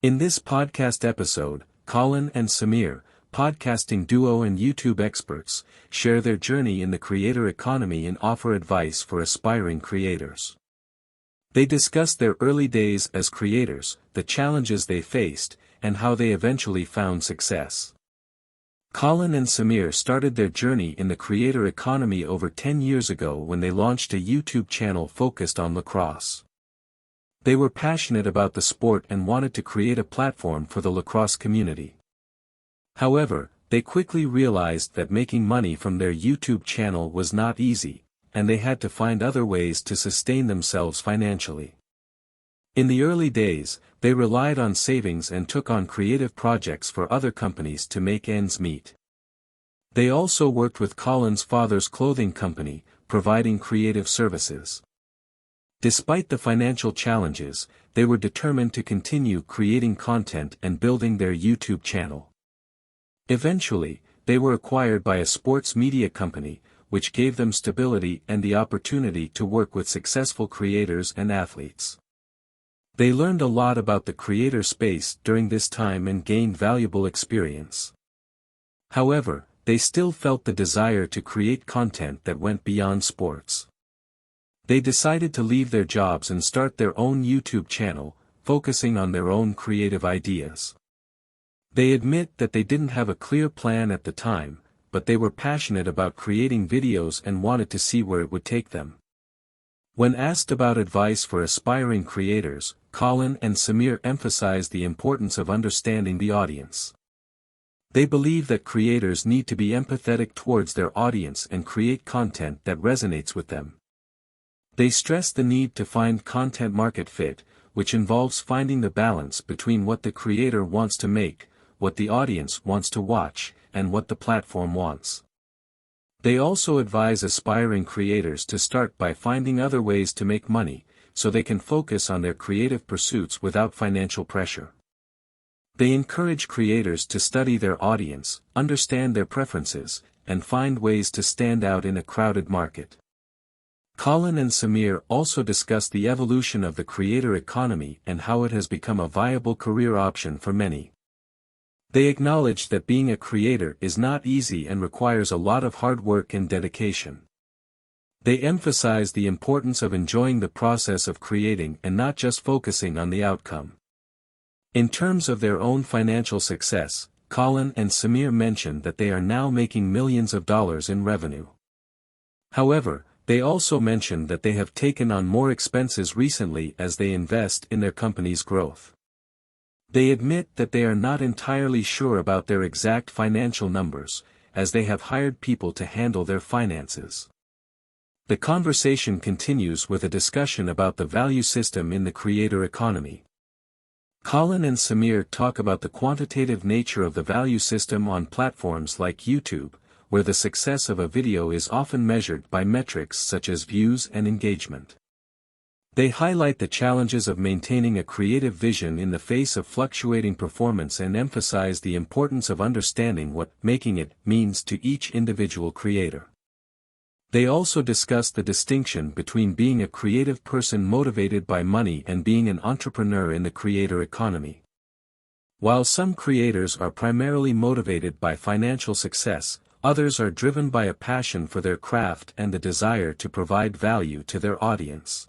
In this podcast episode, Colin and Samir, podcasting duo and YouTube experts, share their journey in the creator economy and offer advice for aspiring creators. They discuss their early days as creators, the challenges they faced, and how they eventually found success. Colin and Samir started their journey in the creator economy over 10 years ago when they launched a YouTube channel focused on lacrosse. They were passionate about the sport and wanted to create a platform for the lacrosse community. However, they quickly realized that making money from their YouTube channel was not easy, and they had to find other ways to sustain themselves financially. In the early days, they relied on savings and took on creative projects for other companies to make ends meet. They also worked with Colin's father's clothing company, providing creative services. Despite the financial challenges, they were determined to continue creating content and building their YouTube channel. Eventually, they were acquired by a sports media company, which gave them stability and the opportunity to work with successful creators and athletes. They learned a lot about the creator space during this time and gained valuable experience. However, they still felt the desire to create content that went beyond sports. They decided to leave their jobs and start their own YouTube channel, focusing on their own creative ideas. They admit that they didn't have a clear plan at the time, but they were passionate about creating videos and wanted to see where it would take them. When asked about advice for aspiring creators, Colin and Samir emphasized the importance of understanding the audience. They believe that creators need to be empathetic towards their audience and create content that resonates with them. They stress the need to find content market fit, which involves finding the balance between what the creator wants to make, what the audience wants to watch, and what the platform wants. They also advise aspiring creators to start by finding other ways to make money, so they can focus on their creative pursuits without financial pressure. They encourage creators to study their audience, understand their preferences, and find ways to stand out in a crowded market. Colin and Samir also discuss the evolution of the creator economy and how it has become a viable career option for many. They acknowledge that being a creator is not easy and requires a lot of hard work and dedication. They emphasize the importance of enjoying the process of creating and not just focusing on the outcome. In terms of their own financial success, Colin and Samir mention that they are now making millions of dollars in revenue. However, they also mention that they have taken on more expenses recently as they invest in their company's growth. They admit that they are not entirely sure about their exact financial numbers, as they have hired people to handle their finances. The conversation continues with a discussion about the value system in the creator economy. Colin and Samir talk about the quantitative nature of the value system on platforms like YouTube, where the success of a video is often measured by metrics such as views and engagement. They highlight the challenges of maintaining a creative vision in the face of fluctuating performance and emphasize the importance of understanding what making it means to each individual creator. They also discuss the distinction between being a creative person motivated by money and being an entrepreneur in the creator economy. While some creators are primarily motivated by financial success, others are driven by a passion for their craft and the desire to provide value to their audience.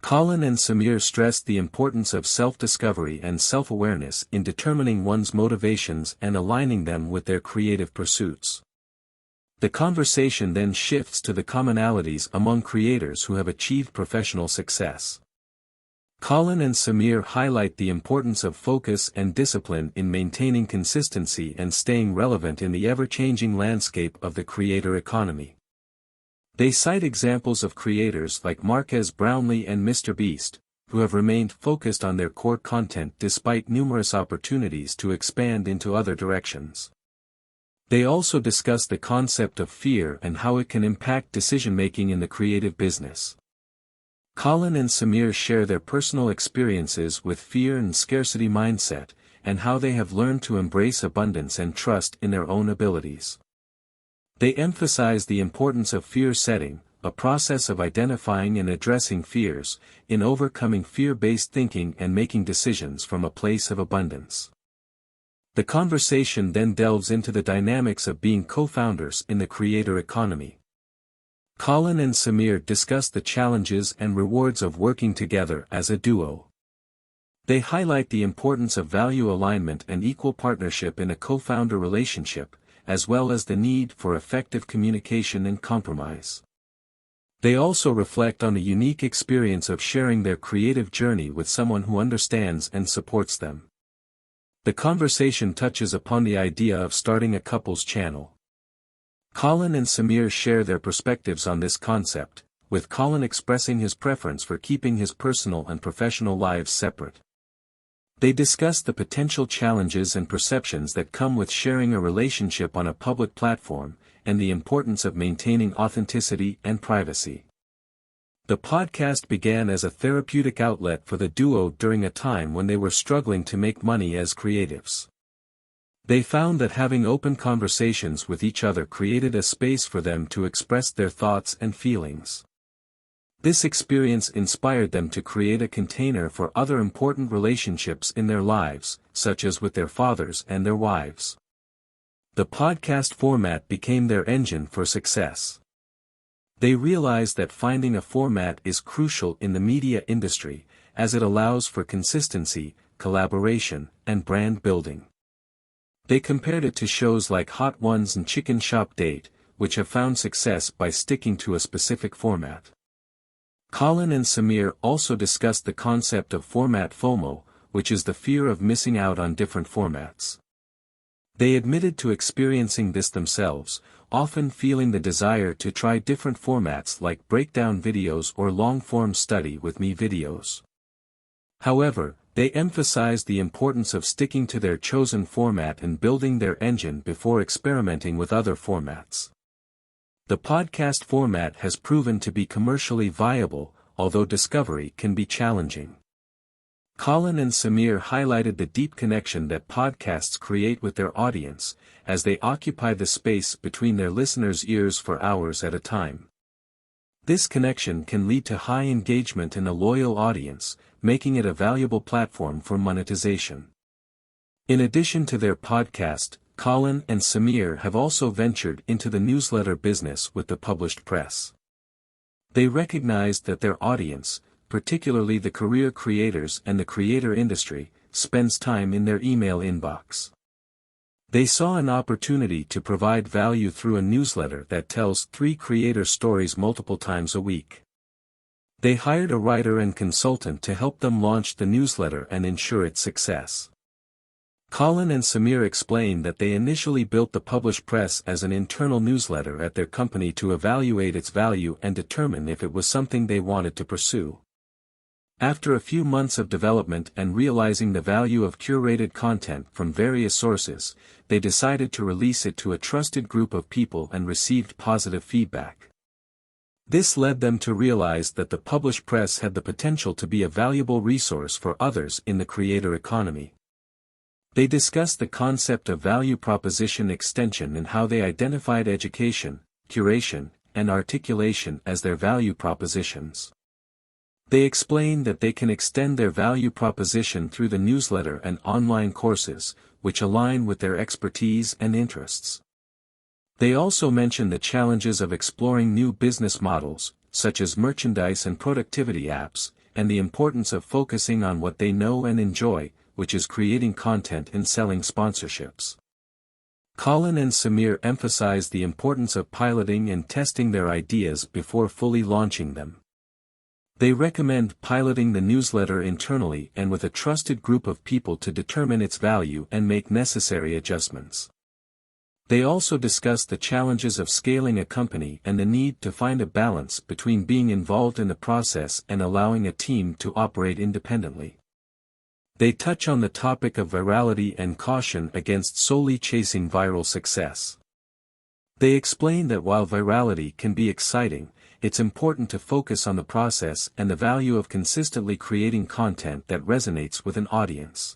Colin and Samir stressed the importance of self-discovery and self-awareness in determining one's motivations and aligning them with their creative pursuits. The conversation then shifts to the commonalities among creators who have achieved professional success. Colin and Samir highlight the importance of focus and discipline in maintaining consistency and staying relevant in the ever-changing landscape of the creator economy. They cite examples of creators like Marques Brownlee and MrBeast, who have remained focused on their core content despite numerous opportunities to expand into other directions. They also discuss the concept of fear and how it can impact decision-making in the creative business. Colin and Samir share their personal experiences with fear and scarcity mindset, and how they have learned to embrace abundance and trust in their own abilities. They emphasize the importance of fear setting, a process of identifying and addressing fears, in overcoming fear-based thinking and making decisions from a place of abundance. The conversation then delves into the dynamics of being co-founders in the creator economy. Colin and Samir discuss the challenges and rewards of working together as a duo. They highlight the importance of value alignment and equal partnership in a co-founder relationship, as well as the need for effective communication and compromise. They also reflect on the unique experience of sharing their creative journey with someone who understands and supports them. The conversation touches upon the idea of starting a couples channel. Colin and Samir share their perspectives on this concept, with Colin expressing his preference for keeping his personal and professional lives separate. They discuss the potential challenges and perceptions that come with sharing a relationship on a public platform, and the importance of maintaining authenticity and privacy. The podcast began as a therapeutic outlet for the duo during a time when they were struggling to make money as creatives. They found that having open conversations with each other created a space for them to express their thoughts and feelings. This experience inspired them to create a container for other important relationships in their lives, such as with their fathers and their wives. The podcast format became their engine for success. They realized that finding a format is crucial in the media industry, as it allows for consistency, collaboration, and brand building. They compared it to shows like Hot Ones and Chicken Shop Date, which have found success by sticking to a specific format. Colin and Samir also discussed the concept of format FOMO, which is the fear of missing out on different formats. They admitted to experiencing this themselves, often feeling the desire to try different formats like breakdown videos or long-form study with me videos. However, they emphasized the importance of sticking to their chosen format and building their engine before experimenting with other formats. The podcast format has proven to be commercially viable, although discovery can be challenging. Colin and Samir highlighted the deep connection that podcasts create with their audience, as they occupy the space between their listeners' ears for hours at a time. This connection can lead to high engagement and a loyal audience, making it a valuable platform for monetization. In addition to their podcast, Colin and Samir have also ventured into the newsletter business with the published press. They recognized that their audience, particularly the career creators and the creator industry, spends time in their email inbox. They saw an opportunity to provide value through a newsletter that tells 3 creator stories multiple times a week. They hired a writer and consultant to help them launch the newsletter and ensure its success. Colin and Samir explained that they initially built the published press as an internal newsletter at their company to evaluate its value and determine if it was something they wanted to pursue. After a few months of development and realizing the value of curated content from various sources, they decided to release it to a trusted group of people and received positive feedback. This led them to realize that the published press had the potential to be a valuable resource for others in the creator economy. They discussed the concept of value proposition extension and how they identified education, curation, and articulation as their value propositions. They explained that they can extend their value proposition through the newsletter and online courses, which align with their expertise and interests. They also mentioned the challenges of exploring new business models, such as merchandise and productivity apps, and the importance of focusing on what they know and enjoy, which is creating content and selling sponsorships. Colin and Samir emphasized the importance of piloting and testing their ideas before fully launching them. They recommend piloting the newsletter internally and with a trusted group of people to determine its value and make necessary adjustments. They also discussed the challenges of scaling a company and the need to find a balance between being involved in the process and allowing a team to operate independently. They touch on the topic of virality and caution against solely chasing viral success. They explain that while virality can be exciting, it's important to focus on the process and the value of consistently creating content that resonates with an audience.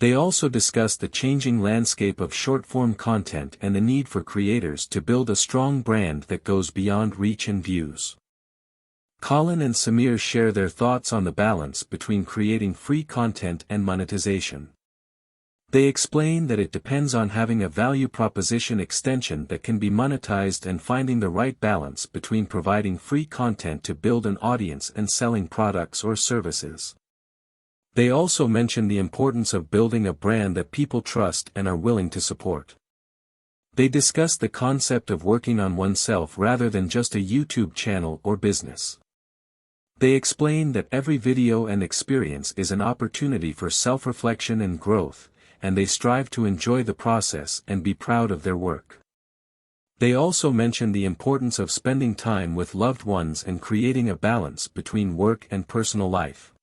They also discuss the changing landscape of short-form content and the need for creators to build a strong brand that goes beyond reach and views. Colin and Samir share their thoughts on the balance between creating free content and monetization. They explain that it depends on having a value proposition extension that can be monetized and finding the right balance between providing free content to build an audience and selling products or services. They also mention the importance of building a brand that people trust and are willing to support. They discuss the concept of working on oneself rather than just a YouTube channel or business. They explain that every video and experience is an opportunity for self-reflection and growth, and they strive to enjoy the process and be proud of their work. They also mention the importance of spending time with loved ones and creating a balance between work and personal life.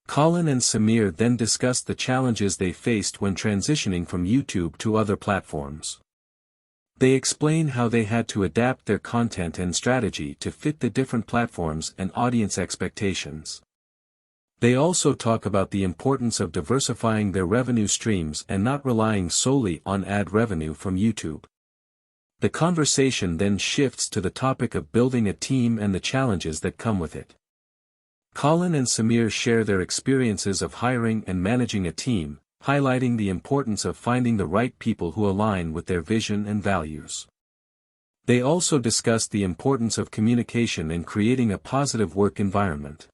Colin and Samir then discussed the challenges they faced when transitioning from YouTube to other platforms. They explain how they had to adapt their content and strategy to fit the different platforms and audience expectations. They also talk about the importance of diversifying their revenue streams and not relying solely on ad revenue from YouTube. The conversation then shifts to the topic of building a team and the challenges that come with it. Colin and Samir share their experiences of hiring and managing a team, highlighting the importance of finding the right people who align with their vision and values. They also discuss the importance of communication and creating a positive work environment.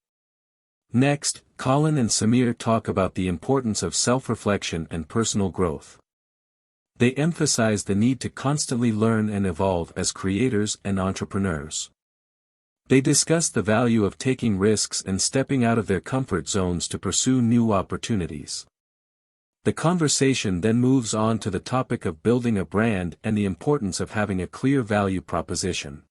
Next, Colin and Samir talk about the importance of self-reflection and personal growth. They emphasize the need to constantly learn and evolve as creators and entrepreneurs. They discuss the value of taking risks and stepping out of their comfort zones to pursue new opportunities. The conversation then moves on to the topic of building a brand and the importance of having a clear value proposition.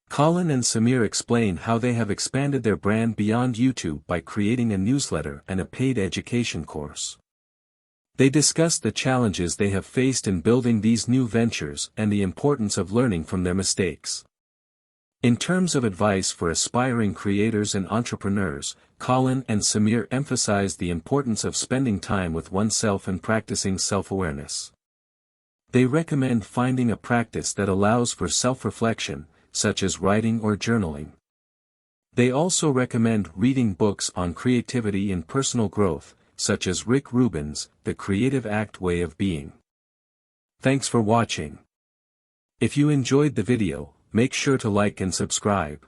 Colin and Samir explain how they have expanded their brand beyond YouTube by creating a newsletter and a paid education course. They discuss the challenges they have faced in building these new ventures and the importance of learning from their mistakes. In terms of advice for aspiring creators and entrepreneurs, Colin and Samir emphasize the importance of spending time with oneself and practicing self-awareness. They recommend finding a practice that allows for self-reflection, such as writing or journaling. They also recommend reading books on creativity and personal growth, such as Rick Rubin's The Creative Act Way of Being. Thanks for watching. If you enjoyed the video, make sure to like and subscribe.